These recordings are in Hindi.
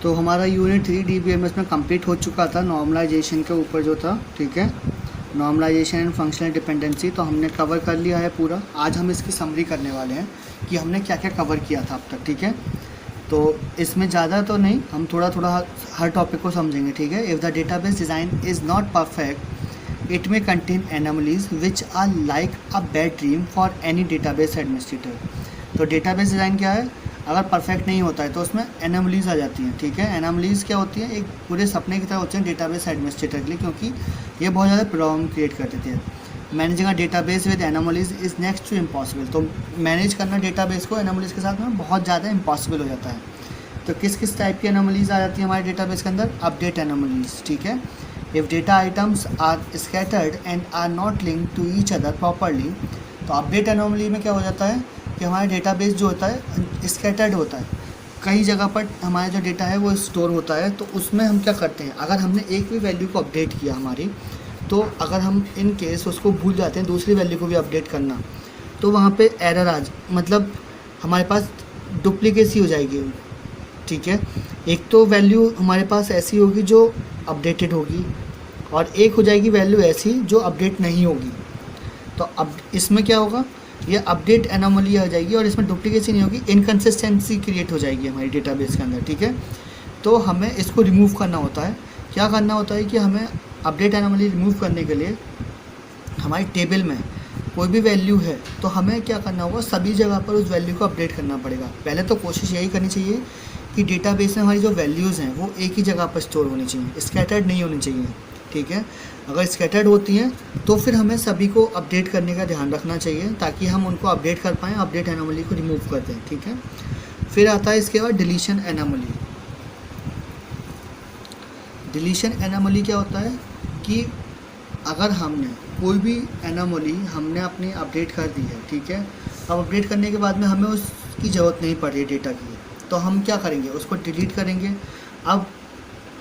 तो हमारा यूनिट 3 DBMS में कंप्लीट हो चुका था, नॉर्मलाइजेशन के ऊपर जो था, ठीक है, नॉर्मलाइजेशन एंड फंक्शनल डिपेंडेंसी। तो हमने कवर कर लिया है पूरा। आज हम इसकी समरी करने वाले हैं कि हमने क्या क्या कवर किया था अब तक, ठीक है। तो इसमें ज़्यादा तो नहीं, हम थोड़ा थोड़ा हर टॉपिक को समझेंगे, ठीक है। If the database design is not perfect, it may contain anomalies which are like a bad dream for any database administrator. तो डेटाबेस डिज़ाइन क्या है, अगर परफेक्ट नहीं होता है तो उसमें एनोमलीज आ जाती हैं, ठीक है। एनोमलीज क्या होती है, एक पूरे सपने की तरह होते हैं डेटाबेस एडमिनिस्ट्रेटर के लिए, क्योंकि ये बहुत ज़्यादा प्रॉब्लम क्रिएट कर देते हैं। Managing a database with anomalies is next to impossible. तो मैनेज करना डेटाबेस को एनोमलीज के साथ में बहुत ज़्यादा इम्पॉसिबल हो जाता है। तो किस किस टाइप की एनोमलीज आ जाती है हमारे डेटाबेस के अंदर, अपडेट एनोमलीज, ठीक है। If data items are scattered and are not link to each other properly, तो अपडेट एनोमली में क्या हो जाता है कि हमारा डेटाबेस जो होता है स्कैटर्ड होता है, कई जगह पर हमारा जो डेटा है वो स्टोर होता है। तो उसमें हम क्या करते हैं, अगर हमने एक भी वैल्यू को अपडेट किया हमारी, तो अगर हम इन केस उसको भूल जाते हैं दूसरी वैल्यू को भी अपडेट करना, तो वहाँ पे एरर मतलब हमारे पास डुप्लीकेसी हो जाएगी, ठीक है। एक तो वैल्यू हमारे पास ऐसी होगी जो अपडेटेड होगी, और एक हो जाएगी वैल्यू ऐसी जो अपडेट नहीं होगी। तो अब इसमें क्या होगा, ये अपडेट एनोमली आ जाएगी और इसमें डुप्लीकेसी नहीं होगी, इनकन्सिस्टेंसी क्रिएट हो जाएगी हमारी डेटाबेस के अंदर, ठीक है। तो हमें इसको रिमूव करना होता है। क्या करना होता है कि हमें अपडेट एनोमली रिमूव करने के लिए हमारी टेबल में कोई भी वैल्यू है तो हमें क्या करना होगा, सभी जगह पर उस वैल्यू को अपडेट करना पड़ेगा। पहले तो कोशिश यही करनी चाहिए कि डेटाबेस में हमारी जो वैल्यूज़ हैं वो एक ही जगह पर स्टोर होनी चाहिए, स्कैटर्ड नहीं होनी चाहिए, ठीक है। अगर स्कैटर्ड होती हैं तो फिर हमें सभी को अपडेट करने का ध्यान रखना चाहिए ताकि हम उनको अपडेट कर पाएँ, अपडेट एनोमली को रिमूव कर दें, ठीक है। फिर आता है इसके बाद डिलीशन एनोमली। डिलीशन एनोमली क्या होता है कि अगर हमने कोई भी एनोमली हमने अपनी अपडेट कर दी है, ठीक है, अब अपडेट करने के बाद में हमें उसकी ज़रूरत नहीं पड़ रही डेटा की, तो हम क्या करेंगे, उसको डिलीट करेंगे। अब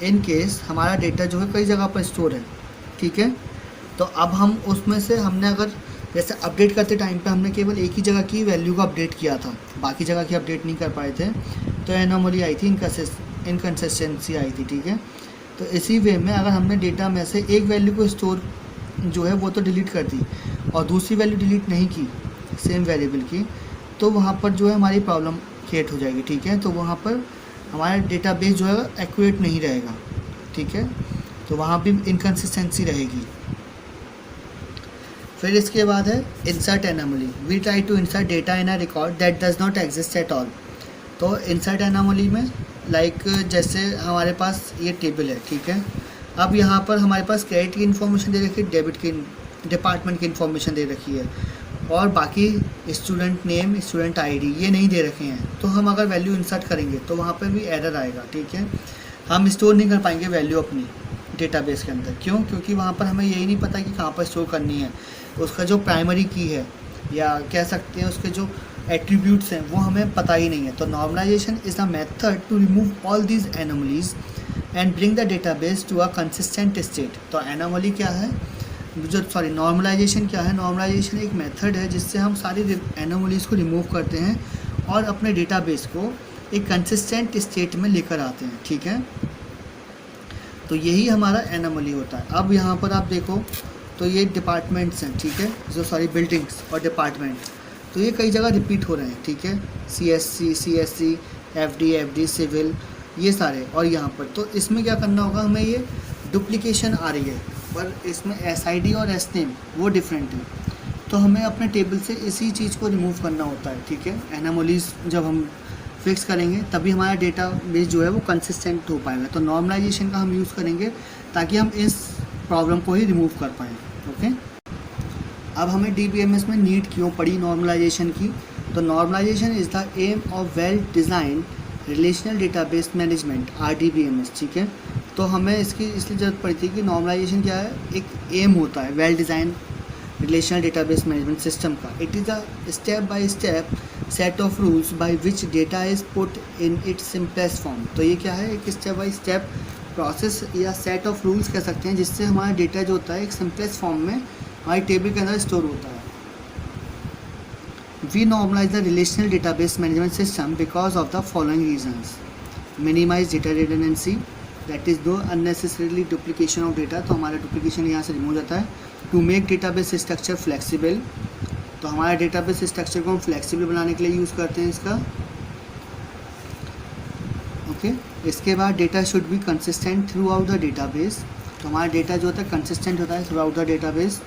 इन केस हमारा डेटा जो है कई जगह पर स्टोर है, ठीक है, तो अब हम उसमें से हमने अगर जैसे अपडेट करते टाइम पे हमने केवल एक ही जगह की वैल्यू को अपडेट किया था, बाकी जगह की अपडेट नहीं कर पाए थे, तो एनोमली आई थी, इनकन्सिस्टेंसी आई थी, ठीक है। तो इसी वे में अगर हमने डेटा में से एक वैल्यू को स्टोर जो है वो तो डिलीट कर दी और दूसरी वैल्यू डिलीट नहीं की सेम वेरिएबल की, तो वहाँ पर जो है हमारी प्रॉब्लम क्रिएट हो जाएगी, ठीक है। तो वहाँ पर हमारा डेटाबेस जो है एक्यूरेट नहीं रहेगा, ठीक है, तो वहाँ भी इनकन्सिस्टेंसी रहेगी। फिर इसके बाद है insert anomaly. We try to insert data in a record that does not exist at all. तो इंसर्ट एनोमली में जैसे हमारे पास ये टेबल है, ठीक है, अब यहाँ पर हमारे पास क्रेडिट की इन्फॉर्मेशन दे रखी है, डेबिट की, डिपार्टमेंट की इन्फॉर्मेशन दे रखी है, और बाकी स्टूडेंट नेम, स्टूडेंट आईडी ये नहीं दे रखे हैं। तो हम अगर वैल्यू इंसर्ट करेंगे तो वहाँ पर भी एरर आएगा, ठीक है। हम स्टोर नहीं कर पाएंगे वैल्यू अपनी डेटाबेस के अंदर, क्यों, क्योंकि वहाँ पर हमें यही नहीं पता कि कहाँ पर स्टोर करनी है, उसका जो प्राइमरी की है या कह सकते हैं उसके जो एट्रीब्यूट्स हैं वो हमें पता ही नहीं है। तो normalisation is a method to remove all these anomalies and bring the database to a consistent state. तो एनोमली क्या है, नॉर्मलाइजेशन क्या है, नॉर्मलाइजेशन एक मेथड है जिससे हम सारी एनोमलीज को रिमूव करते हैं और अपने डेटाबेस को एक कंसिस्टेंट स्टेट में लेकर आते हैं, ठीक है। तो यही हमारा एनोमली होता है। अब यहाँ पर आप देखो तो ये डिपार्टमेंट्स हैं, ठीक है, बिल्डिंग्स और डिपार्टमेंट, तो ये कई जगह रिपीट हो रहे हैं, ठीक है, CSC, FD, सिविल, ये सारे, और यहाँ पर तो इसमें क्या करना होगा, हमें ये डुप्लीकेशन आ रही है, पर इसमें SID और SNAME वो डिफरेंट है, तो हमें अपने टेबल से इसी चीज़ को रिमूव करना होता है, ठीक है। एनोमलीज जब हम फिक्स करेंगे तभी हमारा डेटा बेस जो है वो कंसिस्टेंट हो पाएगा। तो नॉर्मलाइजेशन का हम यूज़ करेंगे ताकि हम इस प्रॉब्लम को ही रिमूव कर पाएँ, ओके। अब हमें DBMS में नीड क्यों पड़ी नॉर्मलाइजेशन की, तो normalisation is the aim of well design relational database management, RDBMS, ठीक है। तो हमें इसकी इसलिए ज़रूरत पड़ी थी कि नॉर्मलाइजेशन क्या है, एक एम होता है well design relational database management system का। It is a step by step set of rules by which data is put in its simplest form. तो ये क्या है, एक स्टेप बाय स्टेप प्रोसेस या सेट ऑफ रूल्स कह सकते हैं जिससे हमारा डेटा जो होता है एक सिंपलेस्ट फॉर्म में हमारी टेबल के अंदर स्टोर होता है। We normalise the relational database management system because of the following reasons. Minimise data redundancy, that is no unnecessarily duplication of data, तो हमारा डुप्लीकेशन यहाँ से रिमूव हो जाता है। To make database structure flexible, तो हमारे डेटाबेस स्ट्रक्चर को हम फ्लेक्सिबल बनाने के लिए यूज़ करते हैं इसका। ओके, इसके बाद data should be consistent through out the database, तो हमारा डेटा जो होता है कंसिस्टेंट होता है थ्रू आउट द डेटाबेस।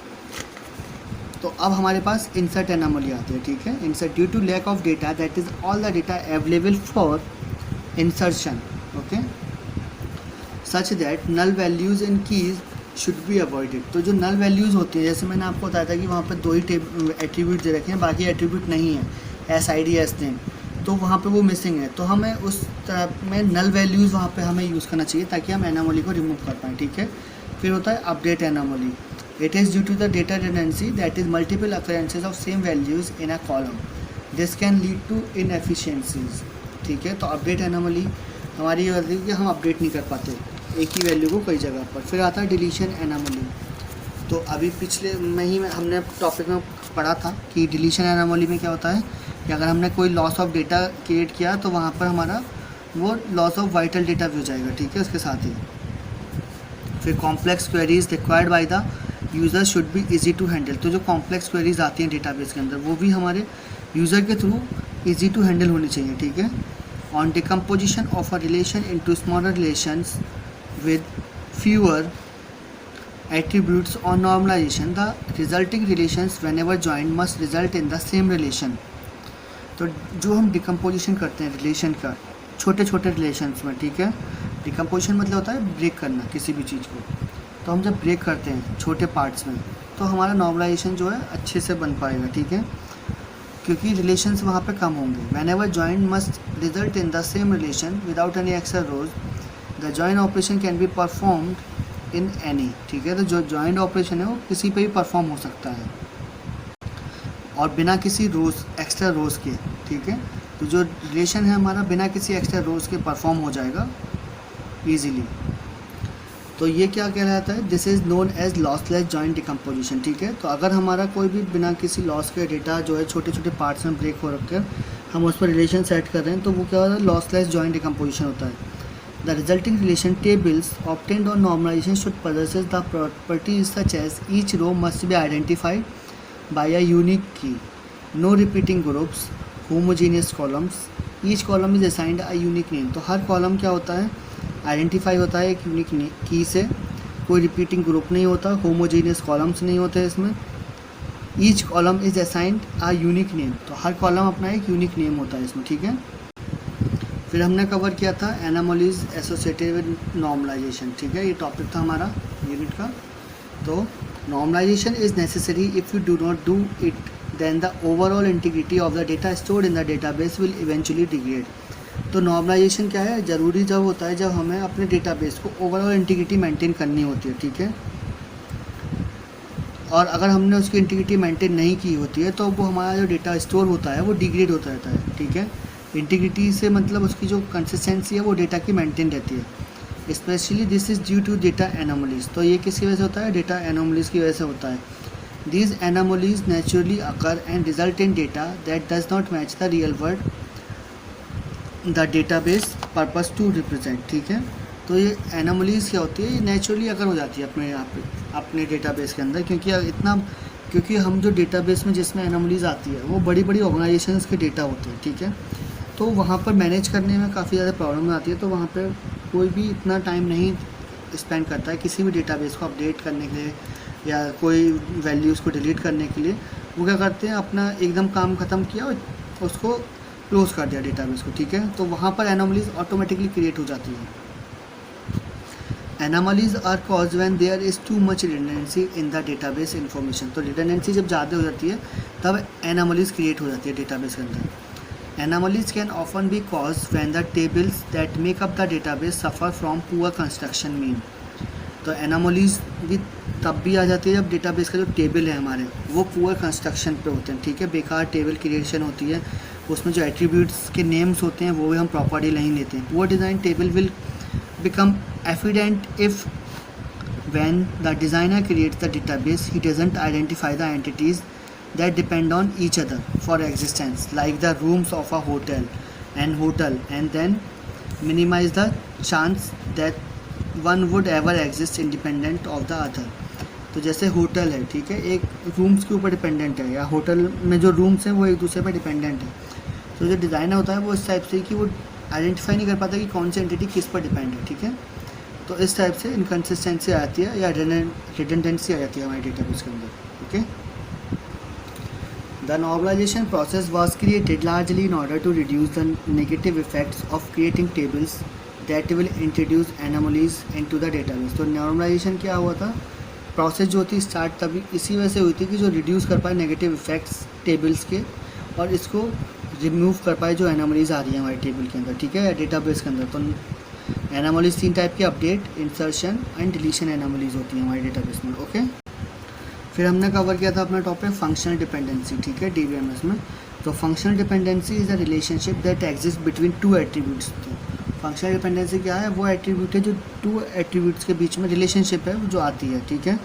तो अब हमारे पास इंसर्ट एनोमली आती है, ठीक है। Insert due to lack of data that is all the data available for insertion, okay, such that null values in keys should be avoided. तो जो नल वैल्यूज़ होती है, जैसे मैंने आपको बताया था कि वहाँ पर 2 ही एट्रीब्यूट दे रखे हैं, बाकी एट्रीब्यूट नहीं है, S I D S name, तो वहाँ पे वो मिसिंग है। तो हमें उस तरह में नल वैल्यूज़ वहाँ पे हमें यूज़ करना चाहिए ताकि हम एनोमली को रिमूव कर पाएँ, ठीक है। फिर होता है update anomaly, it is due to the data redundancy that is multiple occurrences of same values in a column, this can lead to inefficiencies, ठीक है। तो अपडेट एनोमली हमारी ये होती है कि हम अपडेट नहीं कर पाते एक ही वैल्यू को कई जगह पर। फिर आता है डिलीशन एनोमली, तो अभी पिछले में ही हमने टॉपिक में पढ़ा था कि डिलीशन एनोमली में क्या होता है कि अगर हमने कोई लॉस ऑफ डेटा क्रिएट किया तो वहाँ पर हमारा वो लॉस ऑफ वाइटल डेटा भी हो जाएगा, ठीक है, उसके साथ ही। फिर complex queries required by the user should be easy to handle, तो जो कॉम्प्लेक्स क्वेरीज आती हैं डेटाबेस के अंदर वो भी हमारे यूज़र के थ्रू इजी टू हैंडल होनी चाहिए, ठीक है। On decomposition of a relation into smaller relations with fewer attributes or normalization, the resulting relations whenever joined must result in the same relation। तो जो हम डिकम्पोजिशन करते हैं रिलेशन का छोटे छोटे रिलेशंस में, ठीक है, डिकम्पोजिशन मतलब होता है ब्रेक करना किसी भी चीज़ को, तो हम जब ब्रेक करते हैं छोटे पार्ट्स में तो हमारा नॉर्मलाइजेशन जो है अच्छे से बन पाएगा, ठीक है, क्योंकि रिलेशंस वहाँ पे कम होंगे। whenever joined must result in the same relation without any extra rows, the joint operation can be performed in any, ठीक है। तो जो जॉइंट ऑपरेशन है वो किसी पे भी परफॉर्म हो सकता है और बिना किसी रोज़ एक्स्ट्रा रोज़ के, ठीक है। तो जो रिलेशन है हमारा बिना किसी एक्स्ट्रा रोज़ के परफॉर्म हो जाएगा ईजीली। तो ये क्या कहलाता है, this is known as lossless joint decomposition, ठीक है। तो अगर हमारा कोई भी बिना किसी लॉस के डेटा जो है छोटे छोटे पार्ट्स में ब्रेक हो रखे हैं, हम उस पर रिलेशन सेट कर रहे हैं, तो वो क्या होता है, लॉसलेस जॉइंट डिकम्पोजिशन होता है। The resulting relation tables obtained on normalization should possess the properties such as each row must be identified by a unique key, no repeating groups, homogeneous columns, each column is assigned a unique name। तो हर कॉलम क्या होता है, आइडेंटिफाई होता है एक यूनिक की से, कोई रिपीटिंग ग्रुप नहीं होता, होमोजीनियस कॉलम्स नहीं होते इसमें, each column is assigned a unique name, तो हर कॉलम अपना एक यूनिक नेम होता है इसमें, ठीक है। फिर हमने कवर किया था एनोमलीज एसोसिएटेड विद नॉर्मलाइजेशन, ठीक है, ये टॉपिक था हमारा यूनिट का। तो normalisation is necessary if you do not do it then the overall integrity of the data stored in the database will eventually degrade. तो नॉर्मलाइजेशन क्या है, ज़रूरी जब होता है जब हमें अपने डेटाबेस को ओवरऑल इंटीग्रिटी मेंटेन करनी होती है, ठीक है। और अगर हमने उसकी इंटीग्रिटी मेंटेन नहीं की होती है तो वो हमारा जो डेटा स्टोर होता है वो डिग्रेड होता रहता है, ठीक है। इंटीग्रिटी से मतलब उसकी जो कंसिस्टेंसी है वो डेटा की मेंटेन रहती है। Specially this is due to data anomalies, तो ये किसकी वजह से होता है, डेटा एनोमलीज की वजह से होता है। These anomalies naturally occur and result in data that does not match the real world the database purpose to represent, ठीक है। तो ये एनोमलीज क्या होती है, ये नेचुरली अकर हो जाती है अपने यहाँ पे अपने डेटाबेस के अंदर, क्योंकि हम जो डेटाबेस में जिसमें एनोमलीज आती है वो बड़ी बड़ी ऑर्गेनाइजेशंस के डेटा होते हैं, ठीक है। तो वहाँ पर मैनेज करने में काफ़ी ज़्यादा प्रॉब्लम आती है, तो वहाँ पर कोई भी इतना टाइम नहीं स्पेंड करता है किसी भी डेटाबेस को अपडेट करने के लिए या कोई वैल्यूज़ को डिलीट करने के लिए। वो क्या करते हैं, अपना एकदम काम ख़त्म किया और उसको क्लोज़ कर दिया डेटाबेस को, ठीक है। तो वहाँ पर एनोमलीज ऑटोमेटिकली क्रिएट हो जाती है। Anomalies are cause when there is too much redundancy in the database information, तो रिडंडेंसी जब ज़्यादा हो जाती है तब एनोमलीज क्रिएट हो जाती है डेटाबेस के अंदर। Anomalies can often be caused when the tables that make up the database suffer from poor construction mean। तो एनामोलीज भी तब भी आ जाती है जब डेटाबेस का जो टेबल है हमारे वो पुअर कंस्ट्रक्शन पे होते हैं, ठीक है। बेकार टेबल क्रिएशन होती है, उसमें जो एट्रीब्यूट्स के नेम्स होते हैं वो भी हम प्रॉपर्ली नहीं लेते हैं। Poor design table will become efficient if when the designer creates the database he doesn't identify the entities that depend on each other for existence, like the rooms of a hotel and then minimise the chance that one would ever exist independent of the other. तो जैसे होटल है, ठीक है, एक रूम्स के ऊपर डिपेंडेंट है, या होटल में जो रूम्स हैं वो एक दूसरे पर डिपेंडेंट है। तो जो डिज़ाइनर होता है वो इस टाइप से कि वो आइडेंटिफाई नहीं कर पाता कि कौन सी एंटिटी किस पर डिपेंड है, ठीक है। तो इस टाइप से इनकन्सिस्टेंसी आती है या रिडंडेंसी आ जाती है हमारे डेटाबेस के अंदर, okay. The normalisation process was created largely in order to reduce the negative effects of creating tables that will introduce anomalies into the database. तो नॉर्मलाइजेशन क्या हुआ था, प्रोसेस जो थी स्टार्ट तभी इसी वजह से हुई थी कि जो रिड्यूस कर पाए नेगेटिव इफेक्ट्स टेबल्स के, और इसको रिमूव कर पाए जो एनोमलीज आ रही है हमारे टेबल के अंदर, ठीक है, या डेटाबेस के अंदर। तो एनोमलीज 3 टाइप की, update, insertion and deletion anomalies होती हैं हमारे डेटाबेस में, ओके। फिर हमने कवर किया था अपना टॉपिक फंक्शनल डिपेंडेंसी, ठीक है, डीबीएमएस में। तो functional dependency is a relationship that exist between 2 attributes. तो फंक्शनल डिपेंडेंसी क्या है, वो एट्रीब्यूट है जो 2 एट्रीब्यूट्स के बीच में रिलेशनशिप है जो आती है, ठीक है।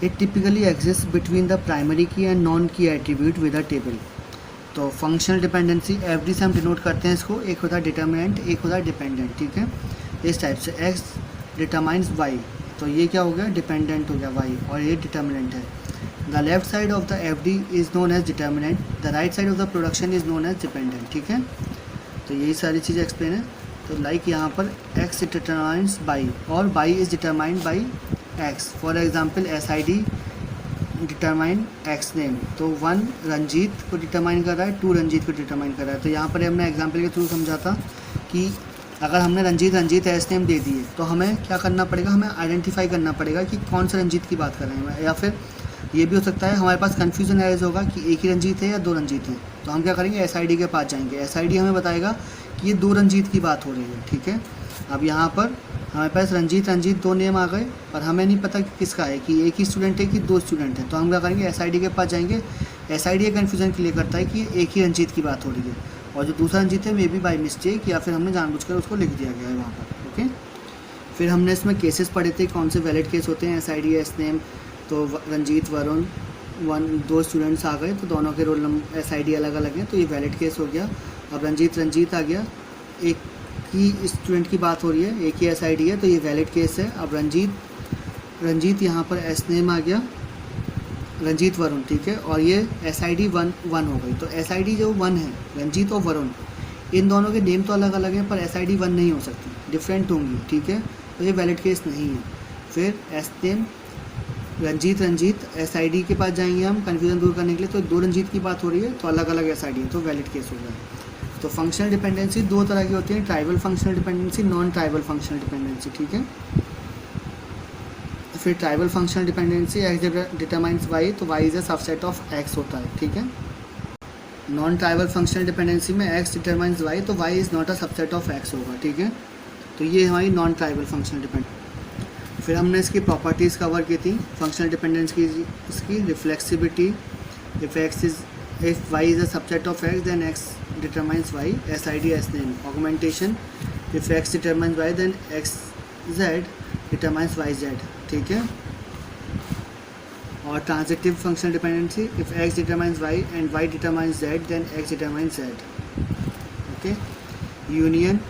It typically exist between the primary key and non key attribute with a table. तो फंक्शनल डिपेंडेंसी एवरी से हम डिनोट करते हैं इसको, एक होता है डिटर्मिनेंट, एक होता है डिपेंडेंट, ठीक है। इस टाइप से एक्स डिटरमाइंस वाई, तो ये क्या हो गया, डिपेंडेंट हो गया वाई, और ये डिटर्मिनेंट है। The left side of the F D is known as determinant, the right side of the production is known as dependent, ठीक है। तो यही सारी चीज़ें एक्सप्लेन है। तो लाइक यहाँ पर एक्स डिटरमाइंस बाई और by is determined by x. For example S I D determine x name, तो 1 रंजीत को डिटरमाइन कर रहा है, 2 रंजीत को डिटरमाइन कर रहा है। तो यहाँ पर हमने एग्जाम्पल के थ्रू समझा था कि अगर हमने रंजीत एस नेम दे दिए तो हमें क्या करना पड़ेगा, हमें आइडेंटिफाई करना पड़ेगा कि कौन से रंजीत की बात कर रहे हैं। या फिर ये भी हो सकता है हमारे पास कन्फ्यूजन एज होगा कि एक ही रंजीत है या 2 रंजीत हैं। तो हम क्या करेंगे, एसआईडी के पास जाएंगे, एसआईडी हमें बताएगा कि ये 2 रंजीत की बात हो रही है, ठीक है। अब यहाँ पर हमारे पास रंजीत 2 नेम आ गए, पर हमें नहीं पता कि किसका है, कि एक ही स्टूडेंट है कि 2 स्टूडेंट हैं। तो हम क्या करेंगे, एसआईडी के पास जाएंगे, एसआईडी ये कन्फ्यूजन क्लियर करता है कि एक ही रंजीत की बात हो रही है, और जो दूसरा रंजीत है मे बी बाई मिस्टेक या फिर हमने जानबूझकर उसको लिख दिया गया है वहाँ पर, ओके। फिर हमने इसमें केसेस पढ़े थे, कौन से वैलिड केस होते हैं एसआईडी एस नेम। तो रंजीत वरुण 2 स्टूडेंट्स आ गए, तो दोनों के रोल नंबर एसआईडी अलग अलग हैं, तो ये वैलिड केस हो गया। अब रंजीत आ गया, एक ही स्टूडेंट की बात हो रही है, एक ही एसआईडी है, तो ये वैलिड केस है। अब रंजीत यहाँ पर एस नेम आ गया, रंजीत वरुण, ठीक है, और ये एसआईडी 1 हो गई। तो एसआईडी जो 1 है, रंजीत और वरुण, इन दोनों के नेम तो अलग अलग हैं, पर एसआईडी 1 नहीं हो सकती, डिफरेंट होंगी, ठीक है। तो ये वैलिड केस नहीं है। फिर एस नेम रंजीत एसआईडी के पास जाएंगे हम कन्फ्यूजन दूर करने के लिए, तो 2 रंजीत की बात हो रही है, तो अलग अलग एसआईडी है, तो वैलिड केस हो गया। तो फंक्शनल डिपेंडेंसी 2 तरह की होती है, trivial functional dependency, non trivial functional dependency, ठीक है। फिर trivial functional dependency X determines Y, तो Y is a subset of X होता है, ठीक है। नॉन ट्राइबल फंक्शनल डिपेंडेंसी में एक्स डिटरमाइंस वाई, तो Y is not a subset of X होगा, ठीक है। तो ये हमारी नॉन ट्राइबल फंक्शनल डिपेंडेंसी। फिर हमने इसकी प्रॉपर्टीज़ कवर की थी फंक्शनल डिपेंडेंस की, इसकी reflexibility, if y is a subset of x then x determines y, SID S name, augmentation, if x determines y then xz determines yz, ठीक है। और transitive functional dependency, if x determines y and y determines z then x determines z, okay. Union,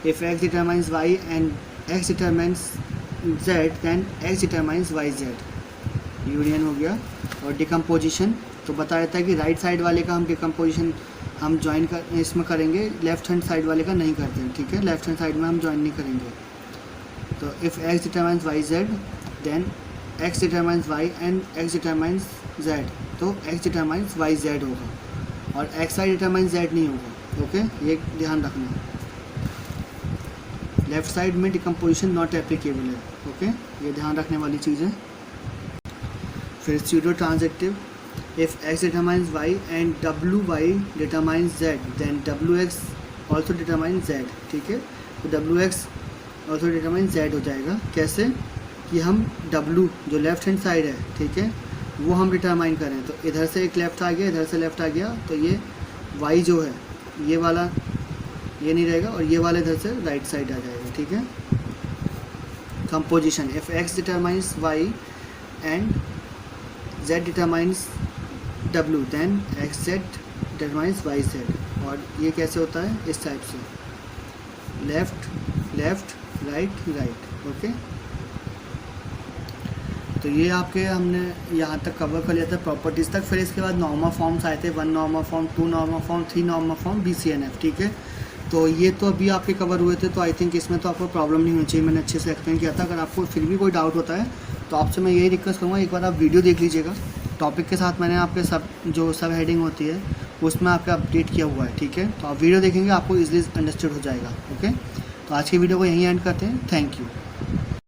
if x determines y and x determines z then x determines yz, union हो गया। और डिकम्पोजिशन, तो बताया था कि राइट साइड वाले का हम डिकम्पोजिशन हम ज्वाइन कर इसमें करेंगे, लेफ्ट हैंड साइड वाले का नहीं करते हैं, ठीक है। लेफ्ट हैंड साइड में हम ज्वाइन नहीं करेंगे। तो if X determines Y Z then X determines Y and X determines Z, तो एक्स डिटरमाइंस वाई जेड होगा, और एक्स वाई डिटरमाइंस जेड नहीं होगा, ओके। ये ध्यान रखना, लेफ्ट साइड में डिकम्पोजिशन नॉट एप्लीकेबल है, ओके, ये ध्यान रखने वाली चीज़ है। फिर pseudo transitive, if x determines y and wy determines z then wx also determines z, ठीक है। तो wx also determines z हो जाएगा। कैसे कि हम w जो लेफ्ट हैंड साइड है, ठीक है, वो हम डिटरमाइन करें, तो इधर से एक लेफ़्ट आ गया, इधर से लेफ़्ट आ गया, तो ये y जो है ये वाला ये नहीं रहेगा, और ये वाला इधर से राइट साइड आ जाएगा, ठीक है। Composition, if x determines y and z determines w then xz determines yz, और ये कैसे होता है, इस टाइप से। Left left right right. Okay, तो ये आपके हमने यहाँ तक कवर कर लिया था प्रॉपर्टीज़ तक। फिर इसके बाद नॉर्मल फॉर्म्स आए थे, 1 normal form, 2 normal form, 3 normal form, BCNF। ठीक है, तो ये तो अभी आपके कवर हुए थे, तो आई थिंक इसमें तो आपको प्रॉब्लम नहीं होनी चाहिए, मैंने अच्छे से एक्सप्लेन किया था। अगर आपको फिर भी कोई डाउट होता है तो आपसे मैं यही रिक्वेस्ट करूँगा, एक बार आप वीडियो देख लीजिएगा। टॉपिक के साथ मैंने आपके सब हेडिंग होती है उसमें आपका अपडेट किया हुआ है। ठीक है, तो आप वीडियो देखेंगे आपको ईजिली अंडरस्टूड हो जाएगा। ओके, तो आज की वीडियो को यहीं एंड करते हैं। Thank you.